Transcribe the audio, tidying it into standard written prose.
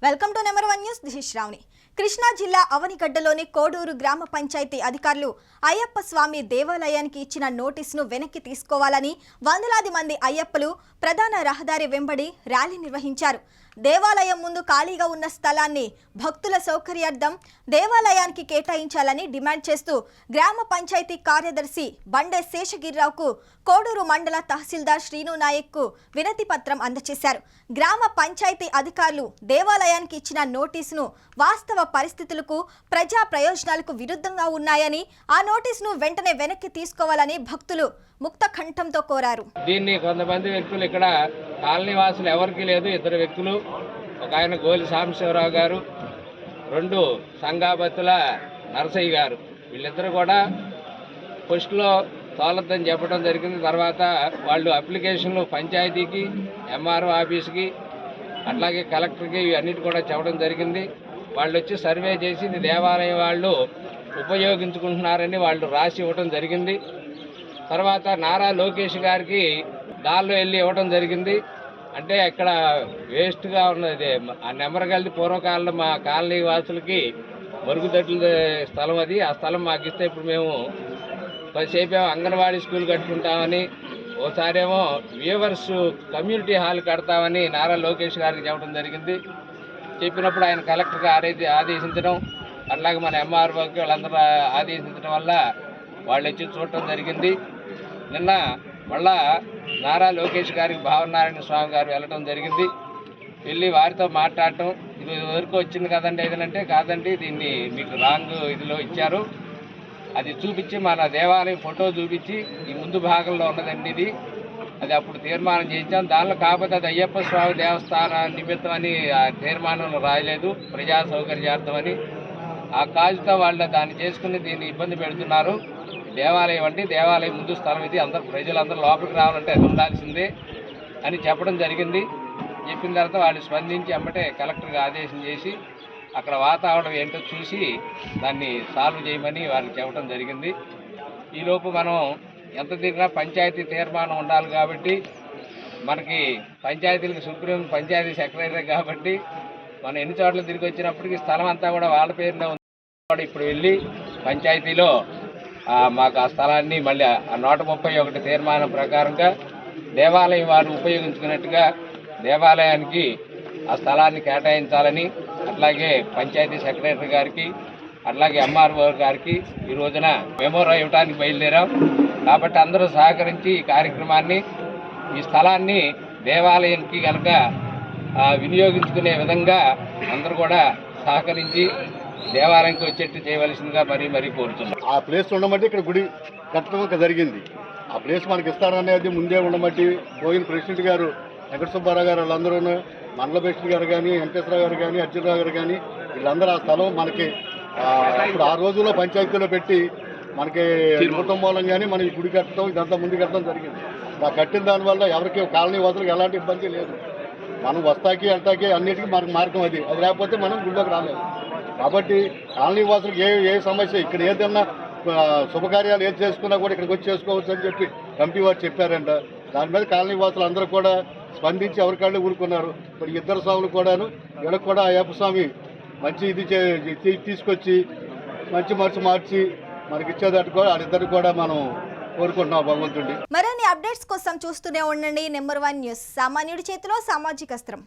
Welcome to number 1 news. This is Shravani. Krishna జిల్లా అవనిగడ్డలోని కోడూరు గ్రామ పంచాయతీ అధికారులు అయ్యప్ప స్వామి దేవాలయానికి ఇచ్చిన నోటీసును వెనక్కి తీసుకోవాలని వందలాది మంది అయ్యప్పలు ప్రధాన రహదారి వెంబడి ర్యాలీ నిర్వహించారు. దేవాలయం ముందు ఖాళీగా ఉన్న స్థలాన్ని భక్తుల సౌకర్యార్థం దేవాలయానికి కేటాయించాలని డిమాండ్ చేస్తూ గ్రామ పంచాయతీ కార్యదర్శి బండే శేషగిరిరావుకు కోడూరు మండల తహసీల్దార్ శ్రీను నాయక్కు వినతి పత్రం అందజేశారు. గ్రామ పంచాయతీ అధికారులు దేవాలయానికి ఇచ్చిన నోటీసును వాస్తవ పరిస్థితులకు ప్రజా ప్రయోజనాలకు విరుద్ధంగా ఉన్నాయని, ఆ నోటీసును వెంటనే వెనక్కి తీసుకోవాలని భక్తులు ముక్త కంఠంతో కోరారు. దీన్ని కొంతమంది వ్యక్తులు ఇక్కడ కాలనీ వాసులు ఎవరికి లేదు, ఇద్దరు వ్యక్తులు, ఒక ఆయన గోలి సాంబశివరావు గారు, 2 సంగాబత్తుల నరసయ్య గారు, వీళ్ళిద్దరు కూడా ఫస్ట్లో తోలద్దని చెప్పడం జరిగింది. తర్వాత వాళ్ళు అప్లికేషన్లు పంచాయతీకి, ఎంఆర్ఓ ఆఫీస్కి, అట్లాగే కలెక్టర్కి అన్నిటి కూడా చెప్పడం జరిగింది. వాళ్ళు వచ్చి సర్వే చేసి ఇది దేవాలయం వాళ్ళు ఉపయోగించుకుంటున్నారని వాళ్ళు రాసి ఇవ్వడం జరిగింది. తర్వాత నారా లోకేష్ గారికి దానిలో వెళ్ళి ఇవ్వడం జరిగింది. అంటే ఇక్కడ వేస్ట్గా ఉన్నది ఆ నెంబర్ కలిసి పూర్వకాలంలో మా కాలనీ వాసులకి మరుగుదొడ్ల స్థలం అది. ఆ స్థలం మాకు ఇస్తే ఇప్పుడు మేము కొద్దిసేపు అంగన్వాడీ స్కూల్ కట్టుకుంటామని, ఓసారేమో వ్యూవర్స్ కమ్యూనిటీ హాల్ కడతామని నారా లోకేష్ గారికి చెప్పడం జరిగింది. చెప్పినప్పుడు ఆయన కలెక్టర్కి ఆదేశించడం, అట్లాగే మన ఎంఆర్ఓకి వాళ్ళందరూ ఆదేశించడం వల్ల వాళ్ళు వచ్చి చూడటం జరిగింది. నిన్న మళ్ళా నారా లోకేష్ గారికి భావనారాయణ స్వామి గారు వెళ్ళడం జరిగింది. వెళ్ళి వారితో మాట్లాడటం, ఇది వరకు వచ్చింది కదండి ఏదంటే, కాదండి దీన్ని మీకు రాంగ్ ఇదిలో ఇచ్చారు, అది చూపించి మన దేవాలయం ఫోటో చూపించి ఈ ముందు భాగంలో ఉన్నదండి ఇది, అది అప్పుడు తీర్మానం చేయించాం. దానిలో కాకపోతే అది అయ్యప్ప స్వామి దేవస్థాన నిమిత్తం అని ఆ తీర్మానంలో రాయలేదు, ప్రజా సౌకర్యార్థం అని. ఆ కాజుతో వాళ్ళు దాన్ని చేసుకుని దీన్ని ఇబ్బంది పెడుతున్నారు. దేవాలయం అంటే దేవాలయం ముందు స్థలం ఇది, అందరూ ప్రజలందరూ లోపలికి రావాలంటే అది ఉండాల్సిందే అని చెప్పడం జరిగింది. చెప్పిన తర్వాత వాళ్ళు స్పందించి అమ్మటే కలెక్టర్గా ఆదేశం చేసి అక్కడ వాతావరణం ఏంటో చూసి దాన్ని సాల్వ్ చేయమని వాళ్ళకి చెప్పడం జరిగింది. ఈలోపు మనం ఎంత తిరిగినా పంచాయతీ తీర్మానం ఉండాలి కాబట్టి, మనకి పంచాయతీలకు సుప్రీం పంచాయతీ సెక్రటరీ కాబట్టి మనం ఎన్ని చోట్ల తిరిగి వచ్చినప్పటికీ స్థలం అంతా కూడా వాళ్ళ పేరునే ఉంది. ఇప్పుడు వెళ్ళి పంచాయతీలో మాకు ఆ స్థలాన్ని మళ్ళీ 131 తీర్మానం ప్రకారంగా దేవాలయం వారు ఉపయోగించుకున్నట్టుగా దేవాలయానికి ఆ స్థలాన్ని కేటాయించాలని, అట్లాగే పంచాయతీ సెక్రటరీ గారికి, అట్లాగే ఎంఆర్ఓ గారికి ఈ రోజున మెమోరా ఇవ్వడానికి బయలుదేరాం. కాబట్టి అందరూ సహకరించి ఈ కార్యక్రమాన్ని, ఈ స్థలాన్ని దేవాలయానికి కనుక వినియోగించుకునే విధంగా అందరూ కూడా సహకరించి దేవాలయానికి వచ్చేట్టు చేయవలసిందిగా మరీ కోరుతున్నాం. ఆ ప్లేస్ ఉండబట్టి ఇక్కడ గుడి కట్టడం జరిగింది. ఆ ప్లేస్ మనకి ఇస్తారనేది ముందే ఉండబట్టి పోయిన ప్రెసిడెంట్ గారు వెంకట సుబ్బారావు గారు వాళ్ళందరూ, మండల ప్రెసిడెంట్ గారు కానీ, వెంకటేశ్వరరావు గారు కానీ, అర్జునరావు గారు కానీ, వీళ్ళందరూ ఆ స్థలం మనకి ఇప్పుడు ఆ రోజుల్లో పంచాయతీలో పెట్టి మనకి కుటుంబం కానీ మనం ఈ గుడి కట్టడం ఇదంతా ముందు కట్టడం జరిగింది. ఆ కట్టిన దానివల్ల ఎవరికి కాలనీ వాసులకు ఎలాంటి ఇబ్బంది లేదు. మనం వస్తాకి వెళ్తాకి అన్నిటికీ మనకు మార్గం అది లేకపోతే మనం గుడిలోకి రాలేదు. కాబట్టి కాలనీ వాసులకు ఏ సమస్య, ఇక్కడ ఏదన్నా శుభకార్యాలు ఏది చేసుకున్నా కూడా ఇక్కడికి వచ్చి చేసుకోవచ్చు అని చెప్పి కమిటీ వారు చెప్పారంట. దాని మీద కాలనీ వాసులు అందరూ కూడా స్పందించి ఎవరికాళ్ళు ఊరుకున్నారు. ఇప్పుడు 2 స్వాములు కూడాను వీళ్ళకి కూడా అయ్యప్ప స్వామి మంచి ఇది తీసుకొచ్చి మంచి మనసు మార్చి మనకి ఇచ్చేదట్టు కూడా వాళ్ళిద్దరు కూడా మనం కోరుకుంటున్నాం భగవంతుడి. మరిన్ని అప్డేట్స్ కోసం చూస్తూనే ఉండండి నెంబర్ 1 న్యూస్. సామాన్యుడి చేతిలో సామాజిక అస్త్రం.